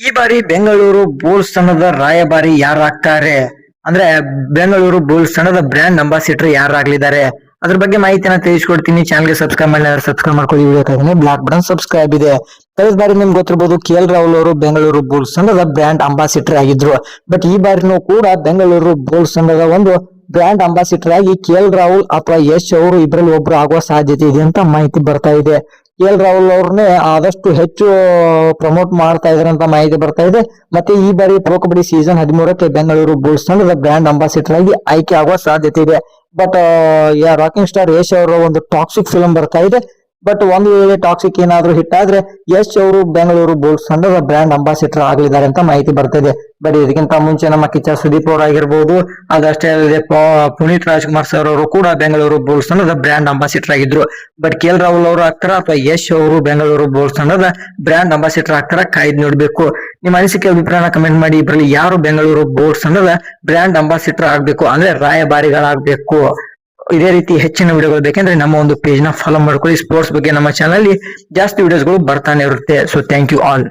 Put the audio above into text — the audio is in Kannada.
ಈ ಬಾರಿ ಬೆಂಗಳೂರು ಬುಲ್ಸ್ ತಂಡದ ರಾಯಭಾರಿ ಯಾರಾಗ್ತಾರೆ ಅಂದ್ರೆ ಬೆಂಗಳೂರು ಬುಲ್ಸ್ ತಂಡದ ಬ್ರ್ಯಾಂಡ್ ಅಂಬಾಸಿಡರ್ ಯಾರಾಗ್ಲಿದ್ದಾರೆ ಅದ್ರ ಬಗ್ಗೆ ಮಾಹಿತಿನ ತಿಳಿಸ್ಕೊಡ್ತೀನಿ. ಚಾನಲ್ಗೆ ಸಬ್ಸ್ಕ್ರೈಬ್ ಮಾಡಿ ಸಬ್ಸ್ಕ್ರೈಬ್ ಮಾಡ್ಕೊಳ್ಳಿ. ವಿಡಿಯೋ ಬ್ಲಾಕ್ ಬಟನ್ ಸಬ್ಸ್ಕ್ರೈಬ್ ಇದೆ. ಕಳೆದ ಬಾರಿ ನಿಮ್ಗೆ ಗೊತ್ತಿರಬಹುದು KL ರಾಹುಲ್ ಅವರು ಬೆಂಗಳೂರು ಬುಲ್ಸ್ ತಂಡದ ಬ್ರ್ಯಾಂಡ್ ಅಂಬಾಸಿಡರ್ ಆಗಿದ್ರು. ಬಟ್ ಈ ಬಾರಿನೂ ಕೂಡ ಬೆಂಗಳೂರು ಬುಲ್ಸ್ ತಂಡದ ಒಂದು ಬ್ರ್ಯಾಂಡ್ ಅಂಬಾಸಿಡರ್ ಆಗಿ KL ರಾಹುಲ್ ಅಥವಾ ಯಶ್ ಅವರು ಇಬ್ಬರಲ್ಲಿ ಒಬ್ರು ಆಗುವ ಸಾಧ್ಯತೆ ಇದೆ ಅಂತ ಮಾಹಿತಿ ಬರ್ತಾ ಇದೆ. KL ರಾಹುಲ್ ಅವ್ರನ್ನೇ ಆದಷ್ಟು ಹೆಚ್ಚು ಪ್ರಮೋಟ್ ಮಾಡ್ತಾ ಇದಾರೆ ಅಂತ ಮಾಹಿತಿ ಬರ್ತಾ ಇದೆ. ಮತ್ತೆ ಈ ಬಾರಿ ಪ್ರೊ ಕಬಡ್ಡಿ ಸೀಸನ್ 13ಕ್ಕೆ ಬೆಂಗಳೂರು ಬುಲ್ಸ್ ತಂಡದ ಬ್ರ್ಯಾಂಡ್ ಅಂಬಾಸಿಡರ್ ಆಗಿ ಆಯ್ಕೆ ಆಗುವ ಸಾಧ್ಯತೆ ಇದೆ. ಬಟ್ ರಾಕಿಂಗ್ ಸ್ಟಾರ್ ಯಶ್ ಅವರ ಒಂದು ಟಾಕ್ಸಿಕ್ ಫಿಲ್ಮ್ ಬರ್ತಾ ಇದೆ. ಬಟ್ ಒಂದು ವೇಳೆ ಟಾಕ್ಸಿಕ್ ಏನಾದ್ರೂ ಹಿಟ್ ಆದ್ರೆ ಯಶ್ ಅವರು ಬೆಂಗಳೂರು ಬುಲ್ಸ್ ತಂಡದ ಬ್ರ್ಯಾಂಡ್ ಅಂಬಾಸಿಡರ್ ಆಗಲಿದ್ದಾರೆ ಅಂತ ಮಾಹಿತಿ ಬರ್ತಾ ಇದೆ. ಬಟ್ ಇದಕ್ಕಿಂತ ಮುಂಚೆ ನಮ್ಮ ಕಿಚ್ಚ ಸುದೀಪ್ ಅವರು ಆಗಿರ್ಬೋದು, ಅದಷ್ಟೇ ಅಲ್ಲದೆ ಪುನೀತ್ ರಾಜ್ಕುಮಾರ್ ಸರ್ ಅವರು ಕೂಡ ಬೆಂಗಳೂರು ಬುಲ್ಸ್ ತಂಡದ ಬ್ರ್ಯಾಂಡ್ ಅಂಬಾಸಿಡರ್ ಆಗಿದ್ರು. ಬಟ್ KL ರಾಹುಲ್ ಅವರು ಆಗ್ತಾರ ಅಥವಾ ಯಶ್ ಅವರು ಬೆಂಗಳೂರು ಬುಲ್ಸ್ ತಂಡದ ಬ್ರ್ಯಾಂಡ್ ಅಂಬಾಸಿಡರ್ ಆಗ್ತಾರ ಕಾಯ್ದು ನೋಡ್ಬೇಕು. ನಿಮ್ಮ ಅನಿಸಿಕೆ ಅಭಿಪ್ರಾಯನ ಕಮೆಂಟ್ ಮಾಡಿ. ಇಬ್ಬರಲ್ಲಿ ಯಾರು ಬೆಂಗಳೂರು ಬುಲ್ಸ್ ತಂಡದ ಬ್ರ್ಯಾಂಡ್ ಅಂಬಾಸಿಡರ್ ಆಗ್ಬೇಕು ಅಂದ್ರೆ ರಾಯಭಾರಿಗಳಾಗಬೇಕು. ಇದೇ ರೀತಿ ಹೆಚ್ಚಿನ ವಿಡಿಯೋಗಳು ಬೇಕೆಂದ್ರೆ ನಮ್ಮ ಒಂದು ಪೇಜ್ ನ ಫಾಲೋ ಮಾಡ್ಕೊಳ್ಳಿ. ಸ್ಪೋರ್ಟ್ಸ್ ಬಗ್ಗೆ ನಮ್ಮ ಚಾನಲ್ ಅಲ್ಲಿ ಜಾಸ್ತಿ ವಿಡಿಯೋಸ್ಗಳು ಬರ್ತಾನೆ ಇರುತ್ತೆ. So thank you all.